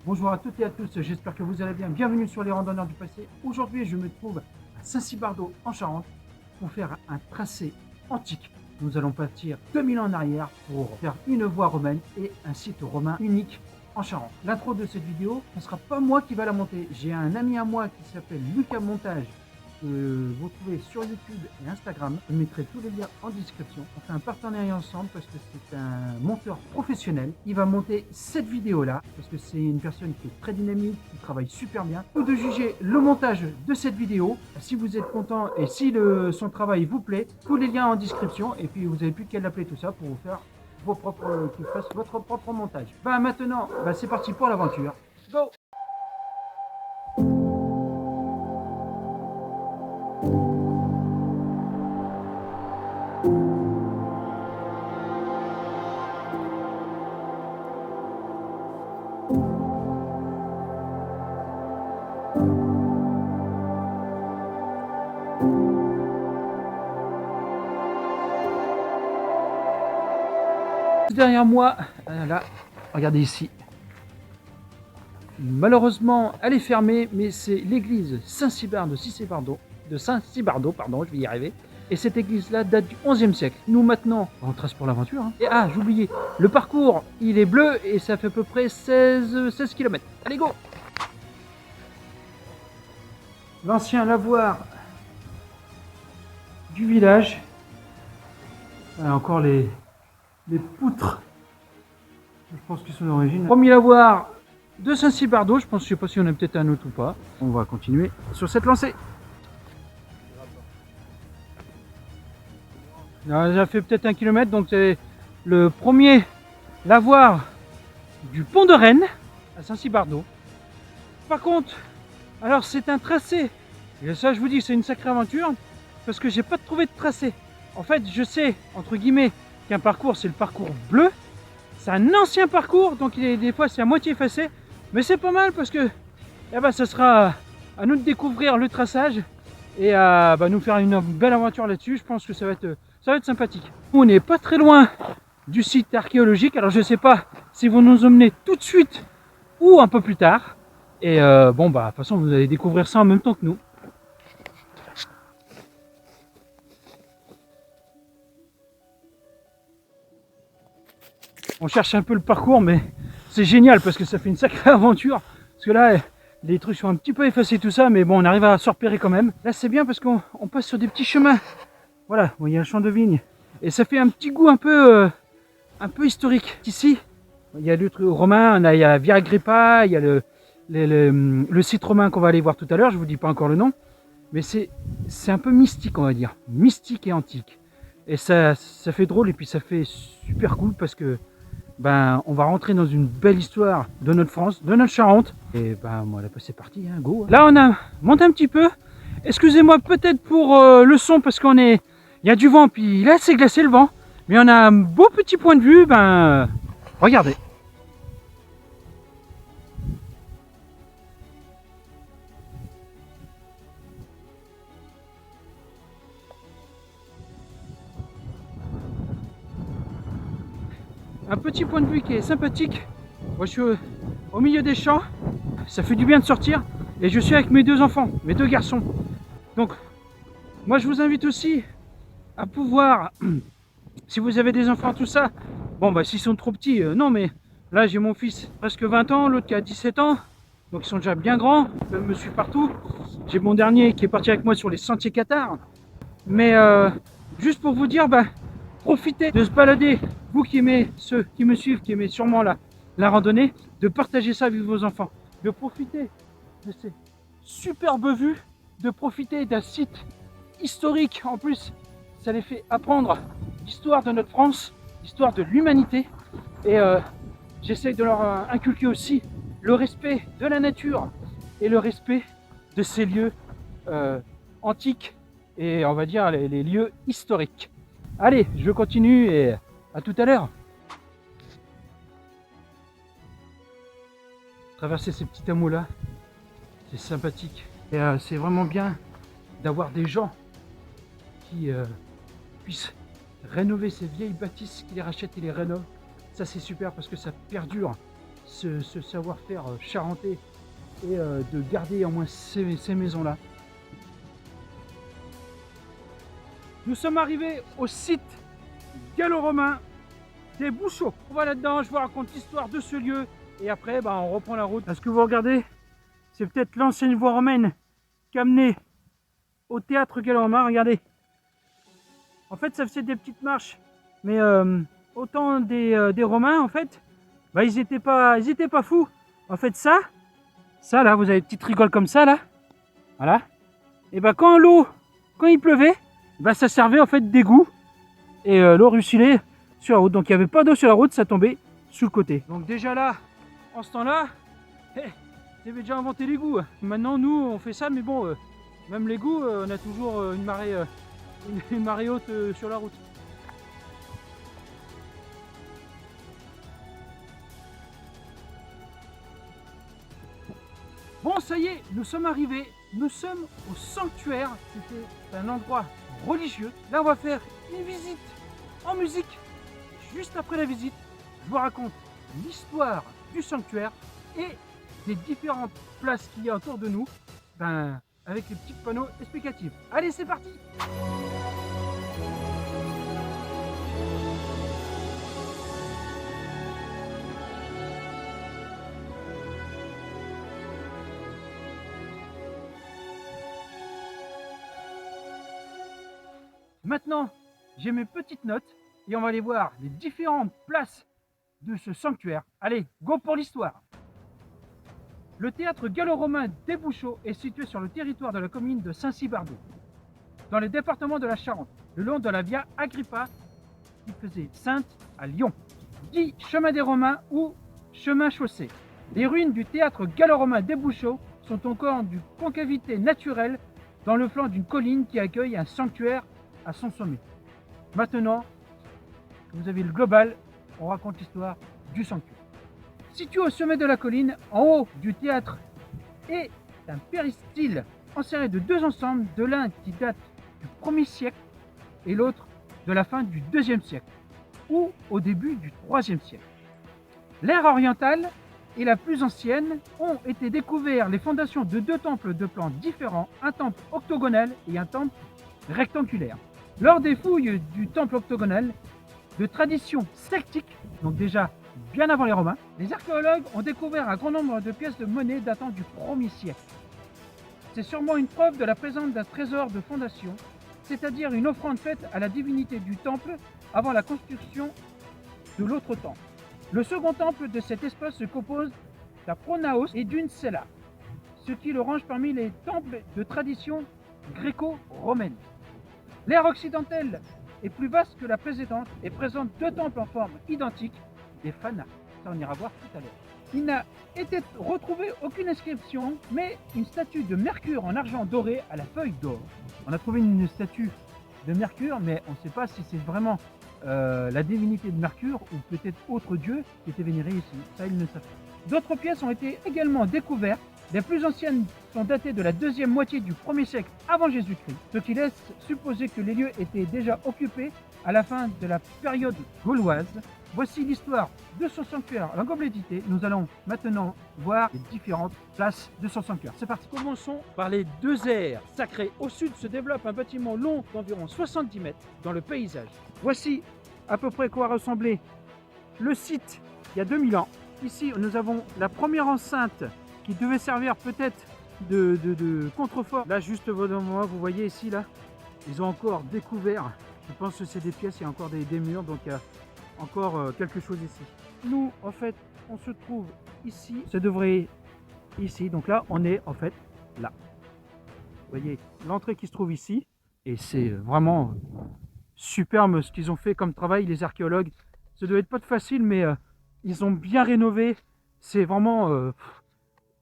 Bonjour à toutes et à tous, j'espère que vous allez bien. Bienvenue sur les randonneurs du passé. Aujourd'hui, je me trouve à Saint-Cybardeau en Charente pour faire un tracé antique. Nous allons partir 2000 ans en arrière pour faire une voie romaine et un site romain unique en Charente. L'intro de cette vidéo, ce ne sera pas moi qui va la monter. J'ai un ami à moi qui s'appelle Lucas Montage, que vous trouvez sur YouTube et Instagram. Je mettrai tous les liens en description. On fait un partenariat ensemble parce que c'est un monteur professionnel. Il va monter cette vidéo là parce que c'est une personne qui est très dynamique, qui travaille super bien. Vous de juger le montage de cette vidéo. Si vous êtes content et si son travail vous plaît, tous les liens en description et puis vous n'avez plus qu'à l'appeler tout ça pour vous faire vos propres, qu'il fasse votre propre montage. Maintenant, c'est parti pour l'aventure. Go! Derrière moi, là, regardez ici. Malheureusement, elle est fermée, mais c'est l'église Saint-Cybardeau, pardon, je vais y arriver. Et cette église-là date du XIe siècle. Nous maintenant, on trace pour l'aventure. Hein. Et j'ai oublié, le parcours, il est bleu et ça fait à peu près 16 km. Allez, go! L'ancien lavoir du village. Encore les poutres, je pense qu'ils sont d'origine. Premier lavoir de Saint-Cybardeau, je sais pas si on a peut-être un autre ou pas. On va continuer sur cette lancée. Alors, ça fait peut-être 1 kilomètre, donc c'est le premier lavoir du pont de Rennes à Saint-Cybardeau. Par contre, alors c'est un tracé, et ça je vous dis c'est une sacrée aventure, parce que j'ai pas trouvé de tracé. En fait, je sais, entre guillemets, qu'un parcours, c'est le parcours bleu. C'est un ancien parcours, donc des fois c'est à moitié effacé. Mais c'est pas mal parce que ça sera à nous de découvrir le traçage et à nous faire une belle aventure là-dessus. Je pense que ça va être sympathique. On n'est pas très loin du site archéologique. Alors je sais pas si vous nous emmenez tout de suite ou un peu plus tard. Et de toute façon vous allez découvrir ça en même temps que nous. On cherche un peu le parcours, mais c'est génial parce que ça fait une sacrée aventure. Parce que là, les trucs sont un petit peu effacés, tout ça, mais bon, on arrive à se repérer quand même. Là, c'est bien parce qu'on passe sur des petits chemins. Voilà, il y a un champ de vigne. Et ça fait un petit goût un peu historique. Ici, il y a le truc romain, il y a Via Agrippa, il y a le site romain qu'on va aller voir tout à l'heure. Je vous dis pas encore le nom. Mais c'est un peu mystique, on va dire. Mystique et antique. Et ça fait drôle et puis ça fait super cool parce que on va rentrer dans une belle histoire de notre France, de notre Charente. Et voilà, c'est parti, hein, go. Là, on a monté un petit peu. Excusez-moi peut-être pour le son parce il y a du vent, puis là, c'est glacé le vent. Mais on a un beau petit point de vue, regardez. Un petit point de vue qui est sympathique. Moi je suis au milieu des champs, ça fait du bien de sortir et je suis avec mes deux enfants, mes deux garçons. Donc moi je vous invite aussi à pouvoir, si vous avez des enfants tout ça, s'ils sont trop petits, non, mais là j'ai mon fils presque 20 ans, l'autre qui a 17 ans, donc ils sont déjà bien grands, ils peuvent me suivre partout. J'ai mon dernier qui est parti avec moi sur les sentiers cathares, mais juste pour vous dire, profitez de se balader, vous qui aimez, ceux qui me suivent, qui aimez sûrement la randonnée, de partager ça avec vos enfants, de profiter de ces superbes vues, de profiter d'un site historique. En plus, ça les fait apprendre l'histoire de notre France, l'histoire de l'humanité. Et j'essaie de leur inculquer aussi le respect de la nature et le respect de ces lieux antiques et on va dire les lieux historiques. Allez, je continue et à tout à l'heure. Traverser ces petits hameaux là, c'est sympathique. Et c'est vraiment bien d'avoir des gens qui puissent rénover ces vieilles bâtisses, qui les rachètent et les rénovent. Ça c'est super parce que ça perdure. ce savoir-faire charentais et de garder au moins ces maisons-là. Nous sommes arrivés au site gallo-romain des Bouchots. On va là-dedans, je vous raconte l'histoire de ce lieu et après on reprend la route. Est-ce que vous regardez? C'est peut-être l'ancienne voie romaine qui a mené au théâtre gallo-romain, regardez. En fait, ça faisait des petites marches, mais autant des Romains, en fait, ils étaient pas fous. En fait, ça là, vous avez une petite rigole comme ça, là, voilà. Et quand il pleuvait, ça servait en fait d'égout et l'eau ruisselait sur la route. Donc il n'y avait pas d'eau sur la route, ça tombait sous le côté. Donc déjà là, en ce temps-là, ils avaient déjà inventé l'égout. Maintenant, nous, on fait ça, mais bon, même l'égout, on a toujours une marée haute sur la route. Bon, ça y est, nous sommes arrivés. Nous sommes au sanctuaire. C'était un endroit religieux. Là, on va faire une visite en musique. Juste après la visite, je vous raconte l'histoire du sanctuaire et des différentes places qu'il y a autour de nous, avec les petits panneaux explicatifs. Allez, c'est parti! Maintenant, j'ai mes petites notes et on va aller voir les différentes places de ce sanctuaire. Allez, go pour l'histoire! Le théâtre gallo-romain des Bouchots est situé sur le territoire de la commune de Saint-Cybardeau, dans le département de la Charente, le long de la Via Agrippa qui faisait Sainte à Lyon, dit chemin des Romains ou chemin chaussé. Les ruines du théâtre gallo-romain des Bouchots sont encore d'une concavité naturelle dans le flanc d'une colline qui accueille un sanctuaire à son sommet. Maintenant que vous avez le global, on raconte l'histoire du sanctuaire. Situé au sommet de la colline, en haut du théâtre, est un péristyle enserré de deux ensembles, de l'un qui date du 1er siècle et l'autre de la fin du 2e siècle ou au début du 3e siècle. L'ère orientale et la plus ancienne ont été découverts les fondations de deux temples de plans différents, un temple octogonal et un temple rectangulaire. Lors des fouilles du temple octogonal, de tradition celtique, donc déjà bien avant les Romains, les archéologues ont découvert un grand nombre de pièces de monnaie datant du 1er siècle. C'est sûrement une preuve de la présence d'un trésor de fondation, c'est-à-dire une offrande faite à la divinité du temple avant la construction de l'autre temple. Le second temple de cet espace se compose d'un pronaos et d'une cella, ce qui le range parmi les temples de tradition gréco-romaine. L'ère occidentale est plus vaste que la précédente et présente deux temples en forme identique, des Phanas. Ça, on ira voir tout à l'heure. Il n'a été retrouvé aucune inscription, mais une statue de Mercure en argent doré à la feuille d'or. On a trouvé une statue de Mercure, mais on ne sait pas si c'est vraiment la divinité de Mercure ou peut-être autre dieu qui était vénéré ici. Ça, ils ne savent pas. D'autres pièces ont été également découvertes. Les plus anciennes sont datées de la deuxième moitié du 1er siècle avant Jésus-Christ, ce qui laisse supposer que les lieux étaient déjà occupés à la fin de la période gauloise. Voici l'histoire de son sanctuaire en globalité. Nous allons maintenant voir les différentes places de son sanctuaire. C'est parti. Commençons par les deux aires sacrées. Au sud se développe un bâtiment long d'environ 70 mètres dans le paysage. Voici à peu près à quoi ressemblait le site il y a 2000 ans. Ici, nous avons la première enceinte qui devait servir peut-être de contrefort. Là, juste devant moi, vous voyez ici, là, ils ont encore découvert, je pense que c'est des pièces, il y a encore des murs, donc il y a encore quelque chose ici. Nous, en fait, on se trouve ici, ça devrait être ici, donc là, on est en fait là. Vous voyez, l'entrée qui se trouve ici, et c'est vraiment superbe ce qu'ils ont fait comme travail, les archéologues. Ça ne devait être pas facile, mais ils ont bien rénové, c'est vraiment...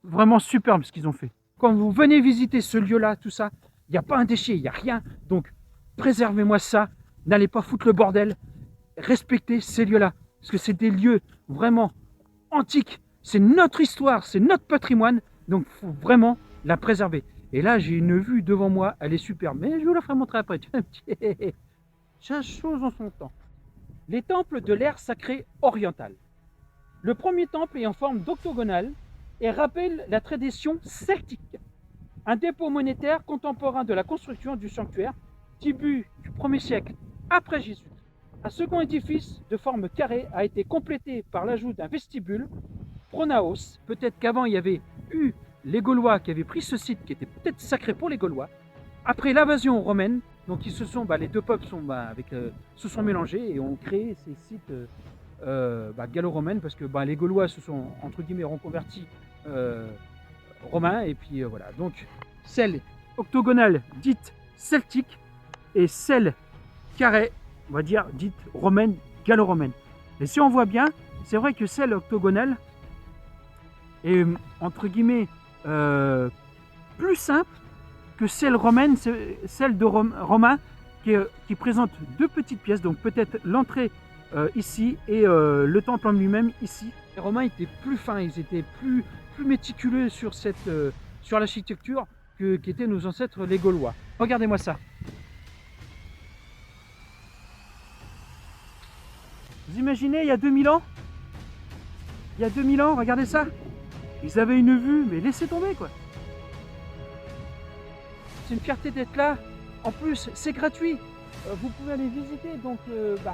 vraiment superbe ce qu'ils ont fait. Quand vous venez visiter ce lieu-là, tout ça, il n'y a pas un déchet, il n'y a rien. Donc, préservez-moi ça. N'allez pas foutre le bordel. Respectez ces lieux-là. Parce que c'est des lieux vraiment antiques. C'est notre histoire, c'est notre patrimoine. Donc, il faut vraiment la préserver. Et là, j'ai une vue devant moi. Elle est superbe. Mais je vous la ferai montrer après. Chaque chose en son temps. Les temples de l'ère sacrée orientale. Le premier temple est en forme d'octogonale et rappelle la tradition celtique. Un dépôt monétaire contemporain de la construction du sanctuaire, début du 1er siècle après Jésus. Un second édifice de forme carrée a été complété par l'ajout d'un vestibule, pronaos. Peut-être qu'avant il y avait eu les Gaulois qui avaient pris ce site qui était peut-être sacré pour les Gaulois. Après l'invasion romaine, donc les deux peuples se sont mélangés et ont créé ces sites gallo-romaines parce que les Gaulois se sont entre guillemets reconvertis romains et puis voilà. Donc celle octogonale dite celtique et celle carrée, on va dire dite romaine, gallo-romaine. Et si on voit bien, c'est vrai que celle octogonale est entre guillemets plus simple que celle romaine, celle de Romain qui présente deux petites pièces, donc peut-être l'entrée ici et le temple en lui-même ici. Les Romains étaient plus fins, ils étaient plus méticuleux sur l'architecture qu'étaient nos ancêtres les Gaulois. Regardez-moi ça. Vous imaginez, il y a 2000 ans, regardez ça. Ils avaient une vue, mais laissez tomber quoi. C'est une fierté d'être là. En plus, c'est gratuit. Vous pouvez aller visiter, donc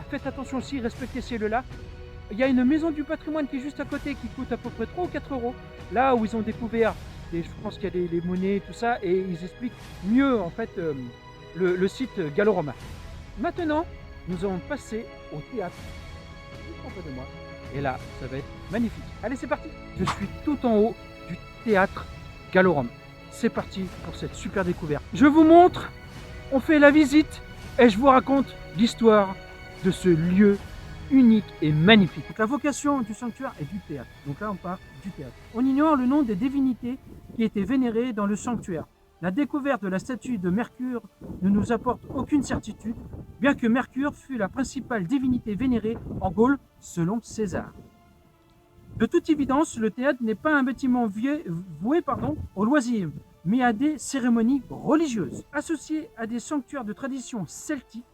faites attention aussi, respectez ces lieux-là. Il y a une maison du patrimoine qui est juste à côté, qui coûte à peu près 3 ou 4 euros. Là où ils ont découvert, je pense qu'il y a les monnaies, tout ça, et ils expliquent mieux en fait le site gallo-romain. Maintenant, nous allons passer au théâtre, juste en face de moi. Et là, ça va être magnifique. Allez, c'est parti. Je suis tout en haut du théâtre gallo-romain. C'est parti pour cette super découverte. Je vous montre, on fait la visite et je vous raconte l'histoire de ce lieu unique et magnifique. Donc la vocation du sanctuaire est du théâtre. Donc là on parle du théâtre. On ignore le nom des divinités qui étaient vénérées dans le sanctuaire. La découverte de la statue de Mercure ne nous apporte aucune certitude, bien que Mercure fut la principale divinité vénérée en Gaule selon César. De toute évidence, le théâtre n'est pas un bâtiment voué au loisir, mais à des cérémonies religieuses. Associé à des sanctuaires de tradition celtique,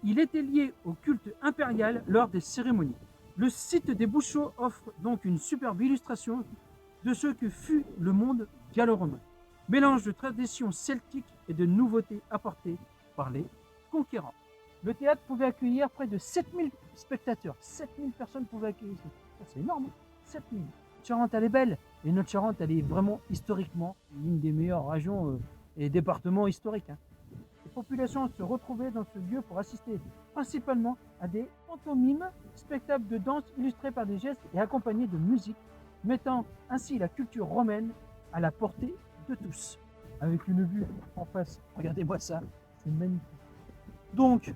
il était lié au culte impérial lors des cérémonies. Le site des Bouchots offre donc une superbe illustration de ce que fut le monde gallo-romain. Mélange de traditions celtiques et de nouveautés apportées par les conquérants. Le théâtre pouvait accueillir près de 7000 spectateurs. 7000 personnes pouvaient accueillir. C'est énorme, 7000. Notre Charente, elle est belle. Et notre Charente, elle est vraiment historiquement l'une des meilleures régions et départements historiques. Les populations se retrouvaient dans ce lieu pour assister principalement à des pantomimes, spectacles de danse illustrés par des gestes et accompagnés de musique, mettant ainsi la culture romaine à la portée de tous. Avec une vue en face, regardez-moi ça, c'est magnifique. Donc,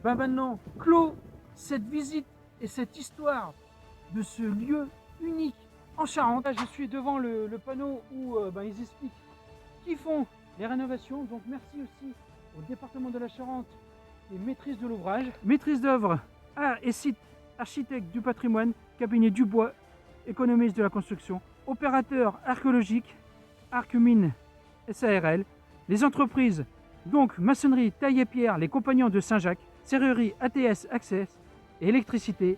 maintenant, clos cette visite et cette histoire de ce lieu unique en Charente. Là, je suis devant le panneau où ils expliquent qu'ils font les rénovations. Donc merci aussi au département de la Charente et maîtrise de l'ouvrage. Maîtrise d'œuvre, art et site, architecte du patrimoine, cabinet Dubois, économiste de la construction, opérateur archéologique, Arcumine SARL, les entreprises, donc maçonnerie, taille et pierre, les compagnons de Saint-Jacques, serrurerie ATS Access et électricité,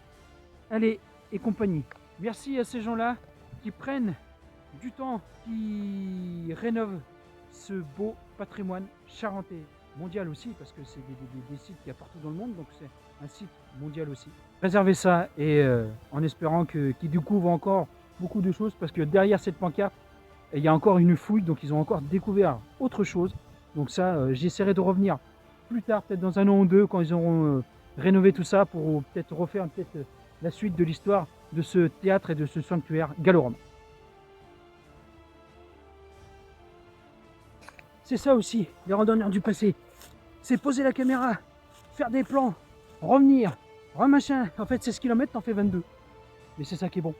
allez et compagnie. Merci à ces gens-là qui prennent du temps, qui rénovent ce beau patrimoine charentais, mondial aussi, parce que c'est des sites qu'il y a partout dans le monde, donc c'est un site mondial aussi. Réservez ça et en espérant qu'ils découvrent encore beaucoup de choses, parce que derrière cette pancarte, il y a encore une fouille, donc ils ont encore découvert autre chose. Donc ça, j'essaierai de revenir plus tard, peut-être dans un an ou deux, quand ils auront rénové tout ça, pour peut-être refaire la suite de l'histoire de ce théâtre et de ce sanctuaire gallo-romain. C'est ça aussi, les randonneurs du passé. C'est poser la caméra, faire des plans, revenir, remachin. En fait, 16 km, t'en fais 22. Mais c'est ça qui est bon.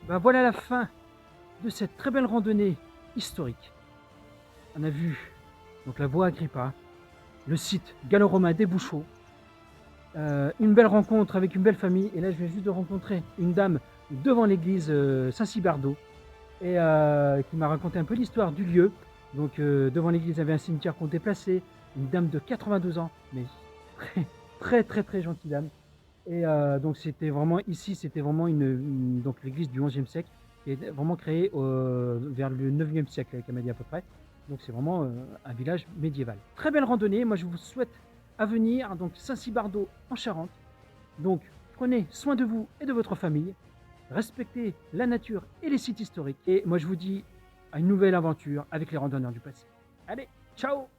Voilà la fin de cette très belle randonnée historique. On a vu donc la voie Agrippa, le site gallo-romain des Bouchots, une belle rencontre avec une belle famille. Et là, je viens juste de rencontrer une dame devant l'église Saint-Cybardo et qui m'a raconté un peu l'histoire du lieu. Donc devant l'église, il y avait un cimetière qu'on déplaçait, une dame de 92 ans, mais très gentille dame. Et donc c'était vraiment ici, c'était vraiment donc l'église du XIe siècle qui est vraiment créée vers le IXe siècle avec Amélie à peu près. Donc c'est vraiment un village médiéval. Très belle randonnée. Moi je vous souhaite à venir donc Saint-Cybardeau en Charente. Donc prenez soin de vous et de votre famille. Respectez la nature et les sites historiques. Et moi je vous dis à une nouvelle aventure avec les randonneurs du passé. Allez, ciao!